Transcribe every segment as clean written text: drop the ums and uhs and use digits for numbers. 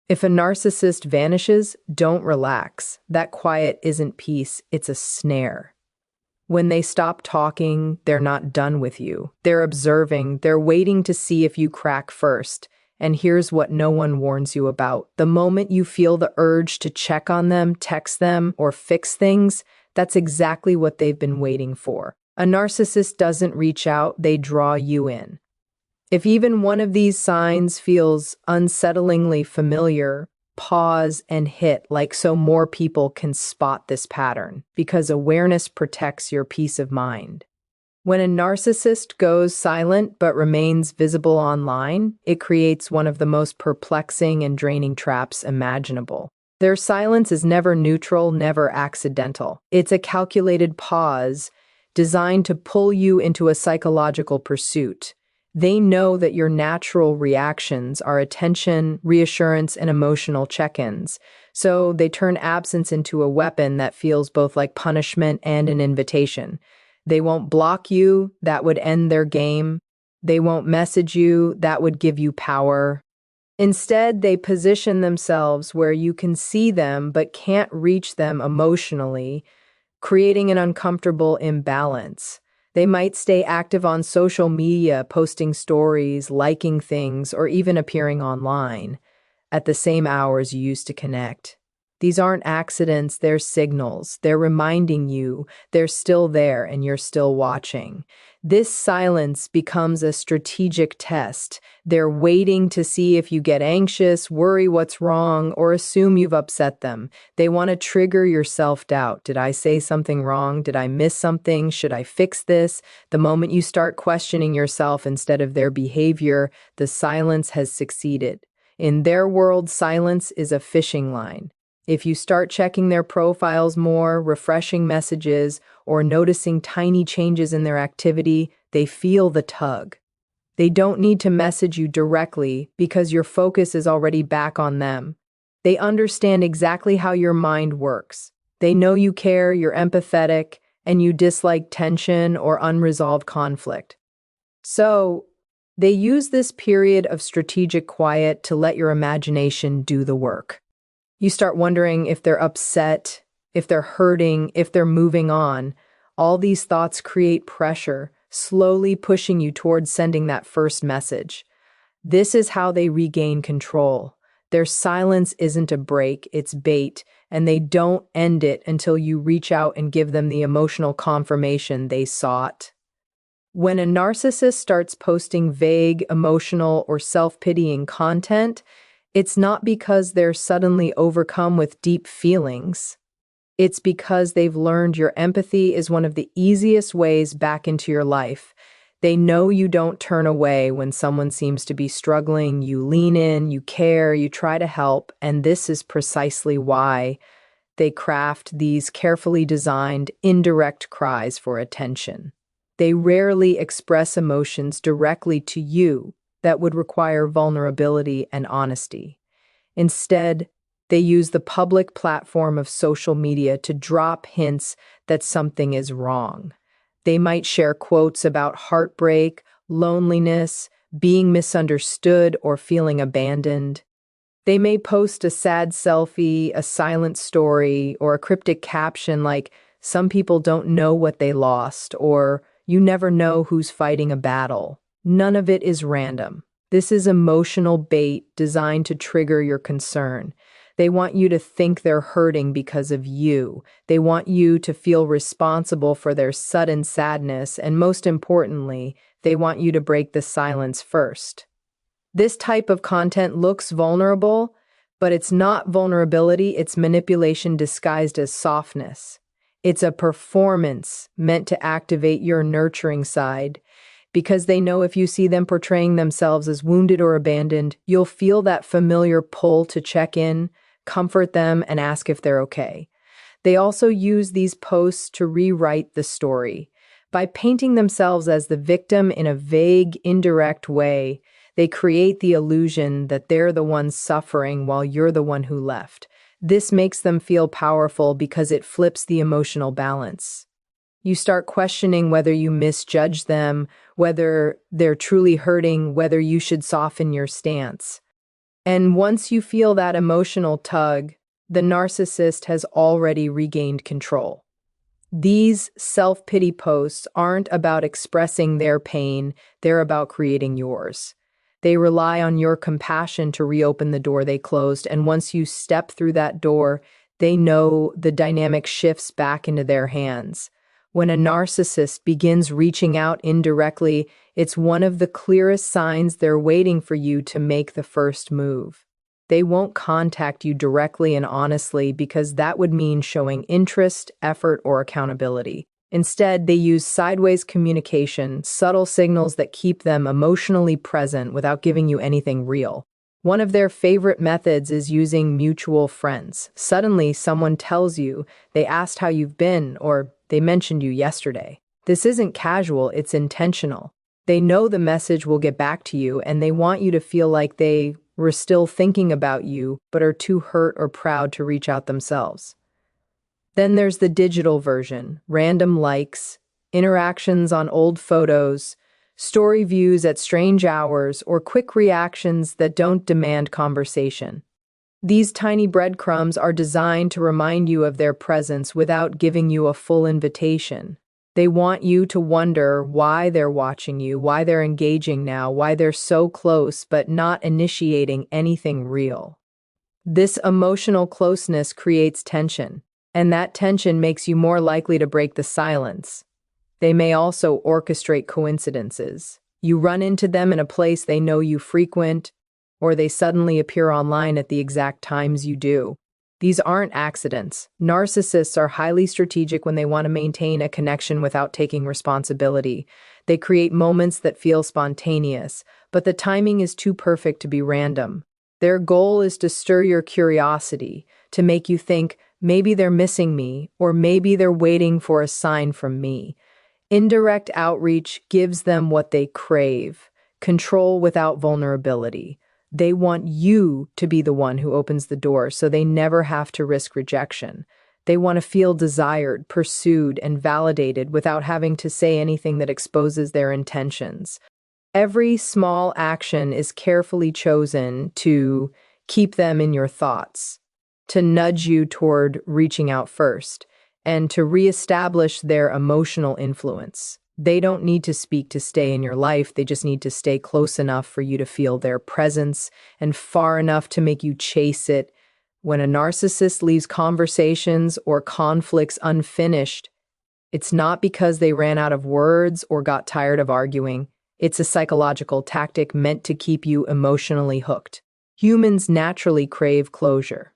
If a narcissist vanishes, don't relax. That quiet isn't peace, it's a snare. When they stop talking, they're not done with you. They're observing, they're waiting to see if you crack first. And here's what no one warns you about. The moment you feel the urge to check on them, text them, or fix things, that's exactly what they've been waiting for. A narcissist doesn't reach out, they draw you in. If even one of these signs feels unsettlingly familiar, pause and hit like so more people can spot this pattern, because awareness protects your peace of mind. When a narcissist goes silent but remains visible online, it creates one of the most perplexing and draining traps imaginable. Their silence is never neutral, never accidental. It's a calculated pause designed to pull you into a psychological pursuit. They know that your natural reactions are attention, reassurance, and emotional check-ins, so they turn absence into a weapon that feels both like punishment and an invitation. They won't block you, that would end their game. They won't message you, that would give you power. Instead, they position themselves where you can see them but can't reach them emotionally, creating an uncomfortable imbalance. They might stay active on social media, posting stories, liking things, or even appearing online at the same hours you used to connect. These aren't accidents, they're signals. They're reminding you they're still there and you're still watching. This silence becomes a strategic test. They're waiting to see if you get anxious, worry what's wrong, or assume you've upset them. They want to trigger your self-doubt. Did I say something wrong? Did I miss something? Should I fix this? The moment you start questioning yourself instead of their behavior, the silence has succeeded. In their world, silence is a fishing line. If you start checking their profiles more, refreshing messages, or noticing tiny changes in their activity, they feel the tug. They don't need to message you directly because your focus is already back on them. They understand exactly how your mind works. They know you care, you're empathetic, and you dislike tension or unresolved conflict. So, they use this period of strategic quiet to let your imagination do the work. You start wondering if they're upset, if they're hurting, if they're moving on. All these thoughts create pressure, slowly pushing you towards sending that first message. This is how they regain control. Their silence isn't a break, it's bait, and they don't end it until you reach out and give them the emotional confirmation they sought. When a narcissist starts posting vague, emotional, or self-pitying content, it's not because they're suddenly overcome with deep feelings. It's because they've learned your empathy is one of the easiest ways back into your life. They know you don't turn away when someone seems to be struggling. You lean in, you care, you try to help, and this is precisely why they craft these carefully designed, indirect cries for attention. They rarely express emotions directly to you that would require vulnerability and honesty. Instead, they use the public platform of social media to drop hints that something is wrong. They might share quotes about heartbreak, loneliness, being misunderstood, or feeling abandoned. They may post a sad selfie, a silent story, or a cryptic caption like, "Some people don't know what they lost," or "You never know who's fighting a battle." None of it is random. This is emotional bait designed to trigger your concern. They want you to think they're hurting because of you. They want you to feel responsible for their sudden sadness, and most importantly, they want you to break the silence first. This type of content looks vulnerable, but it's not vulnerability, it's manipulation disguised as softness. It's a performance meant to activate your nurturing side, because they know if you see them portraying themselves as wounded or abandoned, you'll feel that familiar pull to check in, comfort them, and ask if they're okay. They also use these posts to rewrite the story. By painting themselves as the victim in a vague, indirect way, they create the illusion that they're the ones suffering while you're the one who left. This makes them feel powerful because it flips the emotional balance. You start questioning whether you misjudge them, whether they're truly hurting, whether you should soften your stance. And once you feel that emotional tug, the narcissist has already regained control. These self-pity posts aren't about expressing their pain, they're about creating yours. They rely on your compassion to reopen the door they closed, and once you step through that door, they know the dynamic shifts back into their hands. When a narcissist begins reaching out indirectly, it's one of the clearest signs they're waiting for you to make the first move. They won't contact you directly and honestly because that would mean showing interest, effort, or accountability. Instead, they use sideways communication, subtle signals that keep them emotionally present without giving you anything real. One of their favorite methods is using mutual friends. Suddenly, someone tells you they asked how you've been or they mentioned you yesterday. This isn't casual, it's intentional. They know the message will get back to you and they want you to feel like they were still thinking about you but are too hurt or proud to reach out themselves. Then there's the digital version, random likes, interactions on old photos, story views at strange hours, or quick reactions that don't demand conversation. These tiny breadcrumbs are designed to remind you of their presence without giving you a full invitation. They want you to wonder why they're watching you, why they're engaging now, why they're so close but not initiating anything real. This emotional closeness creates tension, and that tension makes you more likely to break the silence. They may also orchestrate coincidences. You run into them in a place they know you frequent, or they suddenly appear online at the exact times you do. These aren't accidents. Narcissists are highly strategic when they want to maintain a connection without taking responsibility. They create moments that feel spontaneous, but the timing is too perfect to be random. Their goal is to stir your curiosity, to make you think, maybe they're missing me, or maybe they're waiting for a sign from me. Indirect outreach gives them what they crave, control without vulnerability. They want you to be the one who opens the door so they never have to risk rejection. They want to feel desired, pursued, and validated without having to say anything that exposes their intentions. Every small action is carefully chosen to keep them in your thoughts, to nudge you toward reaching out first, and to reestablish their emotional influence. They don't need to speak to stay in your life, they just need to stay close enough for you to feel their presence and far enough to make you chase it. When a narcissist leaves conversations or conflicts unfinished, it's not because they ran out of words or got tired of arguing. It's a psychological tactic meant to keep you emotionally hooked. Humans naturally crave closure.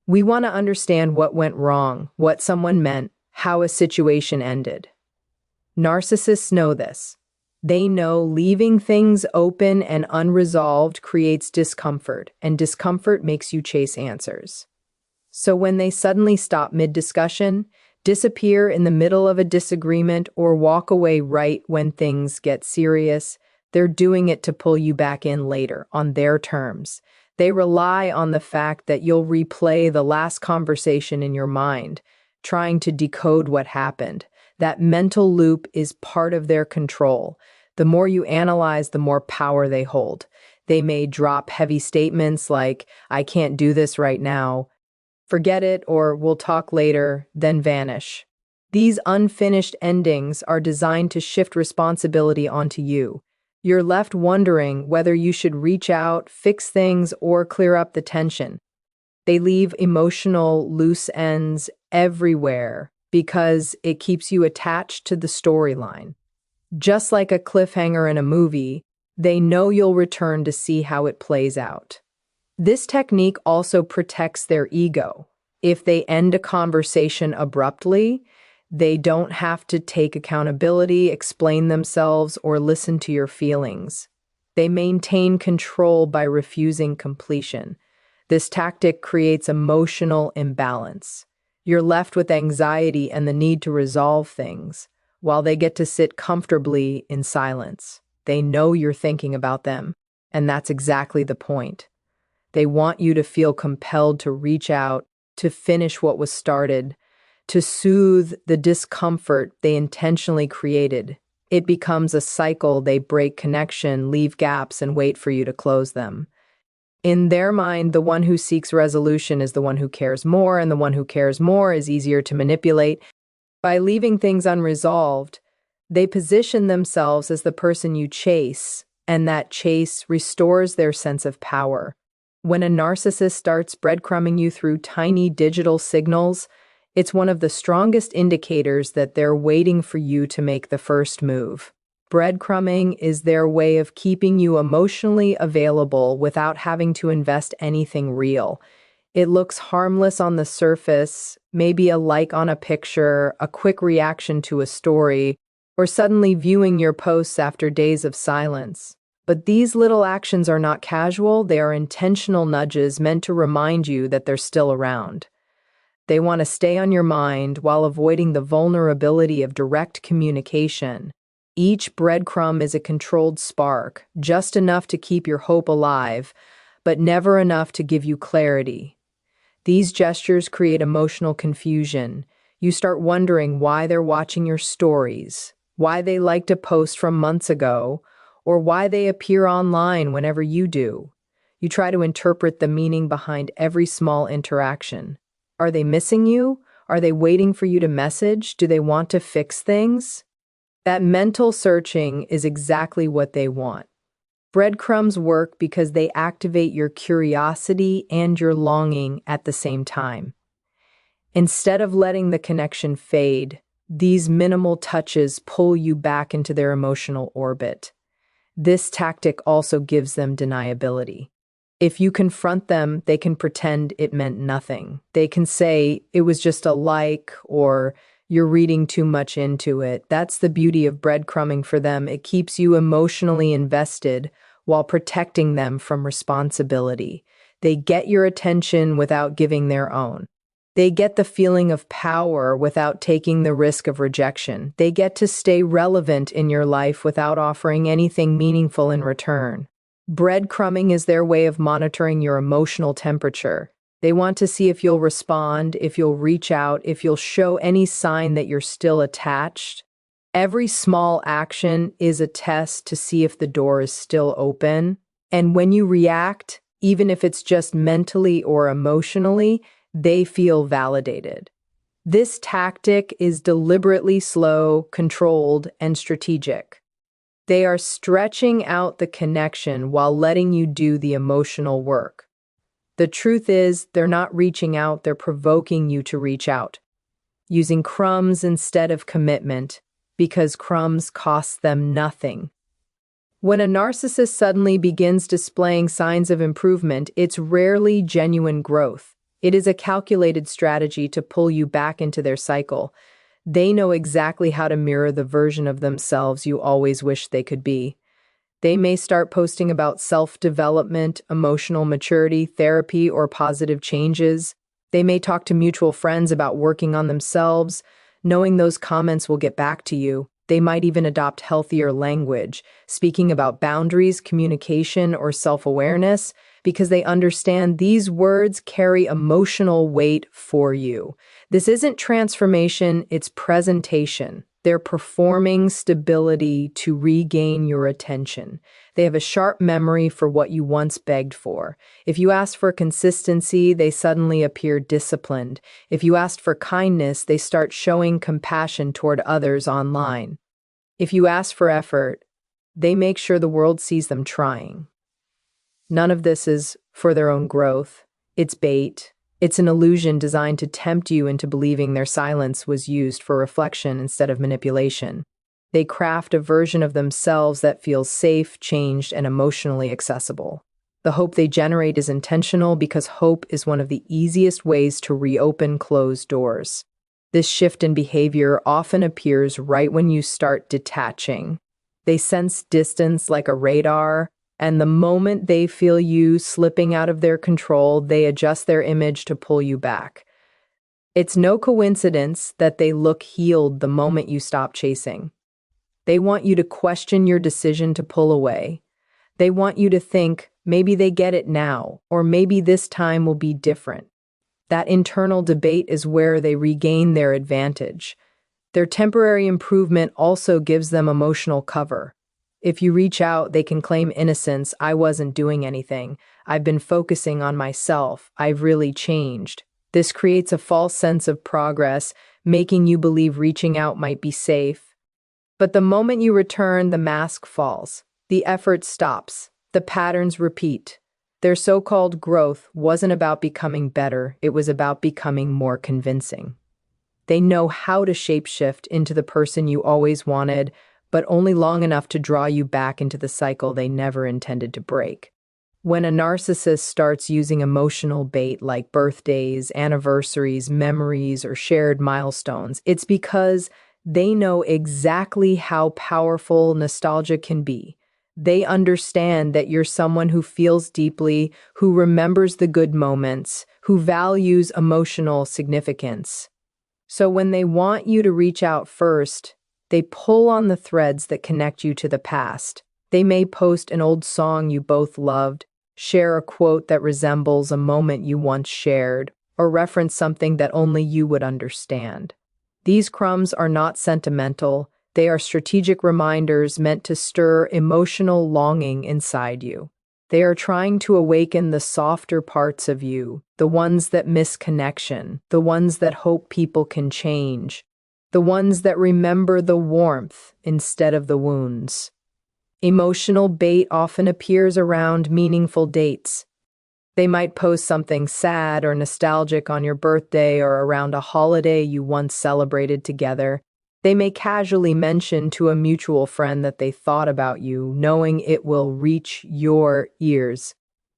We want to understand what went wrong, what someone meant, how a situation ended. Narcissists know this. They know leaving things open and unresolved creates discomfort, and discomfort makes you chase answers. So when they suddenly stop mid-discussion, disappear in the middle of a disagreement, or walk away right when things get serious, they're doing it to pull you back in later, on their terms. They rely on the fact that you'll replay the last conversation in your mind, trying to decode what happened. That mental loop is part of their control. The more you analyze, the more power they hold. They may drop heavy statements like, "I can't do this right now," "forget it," or "we'll talk later," then vanish. These unfinished endings are designed to shift responsibility onto you. You're left wondering whether you should reach out, fix things, or clear up the tension. They leave emotional loose ends everywhere because it keeps you attached to the storyline. Just like a cliffhanger in a movie, they know you'll return to see how it plays out. This technique also protects their ego. If they end a conversation abruptly, they don't have to take accountability, explain themselves, or listen to your feelings. They maintain control by refusing completion. This tactic creates emotional imbalance. You're left with anxiety and the need to resolve things, while they get to sit comfortably in silence. They know you're thinking about them, and that's exactly the point. They want you to feel compelled to reach out, to finish what was started, to soothe the discomfort they intentionally created. It becomes a cycle. They break connection, leave gaps, and wait for you to close them. In their mind, the one who seeks resolution is the one who cares more, and the one who cares more is easier to manipulate. By leaving things unresolved, they position themselves as the person you chase, and that chase restores their sense of power. When a narcissist starts breadcrumbing you through tiny digital signals, it's one of the strongest indicators that they're waiting for you to make the first move. Breadcrumbing is their way of keeping you emotionally available without having to invest anything real. It looks harmless on the surface, maybe a like on a picture, a quick reaction to a story, or suddenly viewing your posts after days of silence. But these little actions are not casual, they are intentional nudges meant to remind you that they're still around. They want to stay on your mind while avoiding the vulnerability of direct communication. Each breadcrumb is a controlled spark, just enough to keep your hope alive, but never enough to give you clarity. These gestures create emotional confusion. You start wondering why they're watching your stories, why they liked a post from months ago, or why they appear online whenever you do. You try to interpret the meaning behind every small interaction. Are they missing you? Are they waiting for you to message? Do they want to fix things? That mental searching is exactly what they want. Breadcrumbs work because they activate your curiosity and your longing at the same time. Instead of letting the connection fade, these minimal touches pull you back into their emotional orbit. This tactic also gives them deniability. If you confront them, they can pretend it meant nothing. They can say, it was just a like, or you're reading too much into it. That's the beauty of breadcrumbing for them. It keeps you emotionally invested while protecting them from responsibility. They get your attention without giving their own. They get the feeling of power without taking the risk of rejection. They get to stay relevant in your life without offering anything meaningful in return. Breadcrumbing is their way of monitoring your emotional temperature. They want to see if you'll respond, if you'll reach out, if you'll show any sign that you're still attached. Every small action is a test to see if the door is still open. And when you react, even if it's just mentally or emotionally, they feel validated. This tactic is deliberately slow, controlled, and strategic. They are stretching out the connection while letting you do the emotional work. The truth is, they're not reaching out, they're provoking you to reach out, using crumbs instead of commitment, because crumbs cost them nothing. When a narcissist suddenly begins displaying signs of improvement, it's rarely genuine growth. It is a calculated strategy to pull you back into their cycle. They know exactly how to mirror the version of themselves you always wished they could be. They may start posting about self-development, emotional maturity, therapy, or positive changes. They may talk to mutual friends about working on themselves, knowing those comments will get back to you. They might even adopt healthier language, speaking about boundaries, communication, or self-awareness, because they understand these words carry emotional weight for you. This isn't transformation, it's presentation. They're performing stability to regain your attention. They have a sharp memory for what you once begged for. If you asked for consistency, they suddenly appear disciplined. If you asked for kindness, they start showing compassion toward others online. If you ask for effort, they make sure the world sees them trying. None of this is for their own growth. It's bait. It's an illusion designed to tempt you into believing their silence was used for reflection instead of manipulation. They craft a version of themselves that feels safe, changed, and emotionally accessible. The hope they generate is intentional because hope is one of the easiest ways to reopen closed doors. This shift in behavior often appears right when you start detaching. They sense distance like a radar, and the moment they feel you slipping out of their control, they adjust their image to pull you back. It's no coincidence that they look healed the moment you stop chasing. They want you to question your decision to pull away. They want you to think, maybe they get it now, or maybe this time will be different. That internal debate is where they regain their advantage. Their temporary improvement also gives them emotional cover. If you reach out, they can claim innocence, I wasn't doing anything. I've been focusing on myself. I've really changed. This creates a false sense of progress, making you believe reaching out might be safe. But the moment you return, the mask falls. The effort stops. The patterns repeat. Their so-called growth wasn't about becoming better, it was about becoming more convincing. They know how to shapeshift into the person you always wanted, but only long enough to draw you back into the cycle they never intended to break. When a narcissist starts using emotional bait like birthdays, anniversaries, memories, or shared milestones, it's because they know exactly how powerful nostalgia can be. They understand that you're someone who feels deeply, who remembers the good moments, who values emotional significance. So when they want you to reach out first, they pull on the threads that connect you to the past. They may post an old song you both loved, share a quote that resembles a moment you once shared, or reference something that only you would understand. These crumbs are not sentimental, they are strategic reminders meant to stir emotional longing inside you. They are trying to awaken the softer parts of you, the ones that miss connection, the ones that hope people can change, the ones that remember the warmth instead of the wounds. Emotional bait often appears around meaningful dates. They might post something sad or nostalgic on your birthday or around a holiday you once celebrated together. They may casually mention to a mutual friend that they thought about you, knowing it will reach your ears.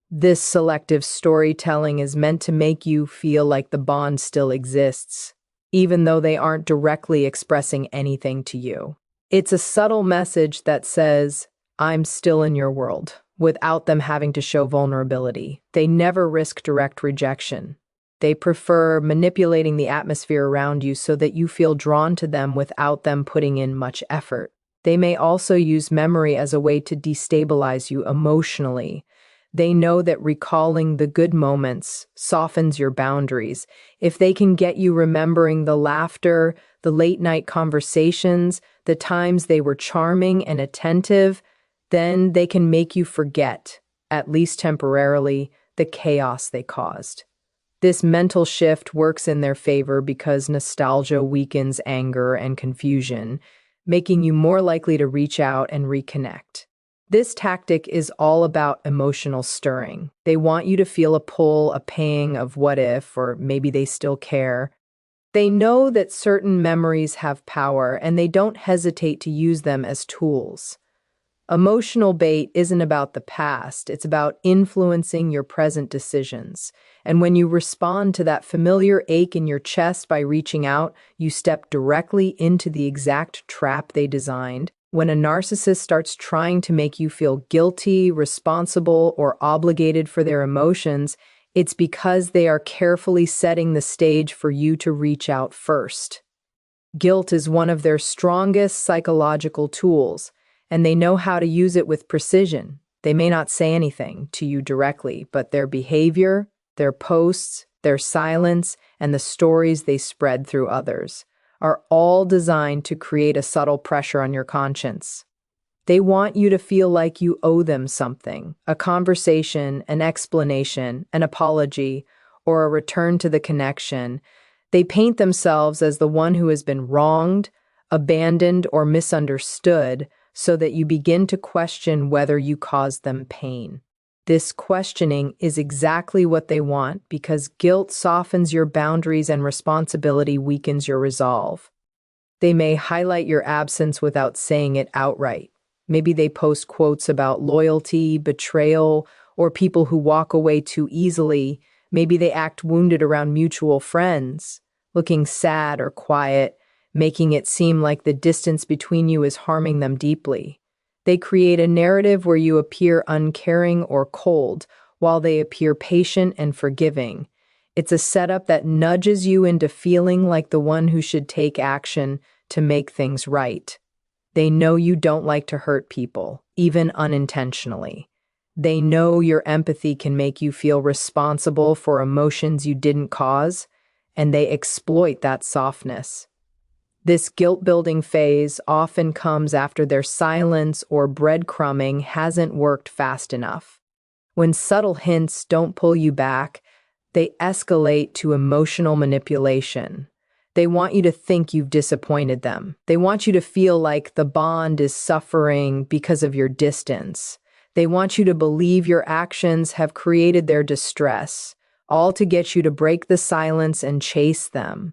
This selective storytelling is meant to make you feel like the bond still exists, even though they aren't directly expressing anything to you. It's a subtle message that says, I'm still in your world, without them having to show vulnerability. They never risk direct rejection. They prefer manipulating the atmosphere around you so that you feel drawn to them without them putting in much effort. They may also use memory as a way to destabilize you emotionally. They know that recalling the good moments softens your boundaries. If they can get you remembering the laughter, the late-night conversations, the times they were charming and attentive, then they can make you forget, at least temporarily, the chaos they caused. This mental shift works in their favor because nostalgia weakens anger and confusion, making you more likely to reach out and reconnect. This tactic is all about emotional stirring. They want you to feel a pull, a pang of what if, or maybe they still care. They know that certain memories have power, and they don't hesitate to use them as tools. Emotional bait isn't about the past, it's about influencing your present decisions. And when you respond to that familiar ache in your chest by reaching out, you step directly into the exact trap they designed. When a narcissist starts trying to make you feel guilty, responsible, or obligated for their emotions, it's because they are carefully setting the stage for you to reach out first. Guilt is one of their strongest psychological tools, and they know how to use it with precision. They may not say anything to you directly, but their behavior, their posts, their silence, and the stories they spread through others are all designed to create a subtle pressure on your conscience. They want you to feel like you owe them something, a conversation, an explanation, an apology, or a return to the connection. They paint themselves as the one who has been wronged, abandoned, or misunderstood, so that you begin to question whether you caused them pain. This questioning is exactly what they want because guilt softens your boundaries and responsibility weakens your resolve. They may highlight your absence without saying it outright. Maybe they post quotes about loyalty, betrayal, or people who walk away too easily. Maybe they act wounded around mutual friends, looking sad or quiet, making it seem like the distance between you is harming them deeply. They create a narrative where you appear uncaring or cold, while they appear patient and forgiving. It's a setup that nudges you into feeling like the one who should take action to make things right. They know you don't like to hurt people, even unintentionally. They know your empathy can make you feel responsible for emotions you didn't cause, and they exploit that softness. This guilt-building phase often comes after their silence or breadcrumbing hasn't worked fast enough. When subtle hints don't pull you back, they escalate to emotional manipulation. They want you to think you've disappointed them. They want you to feel like the bond is suffering because of your distance. They want you to believe your actions have created their distress, all to get you to break the silence and chase them.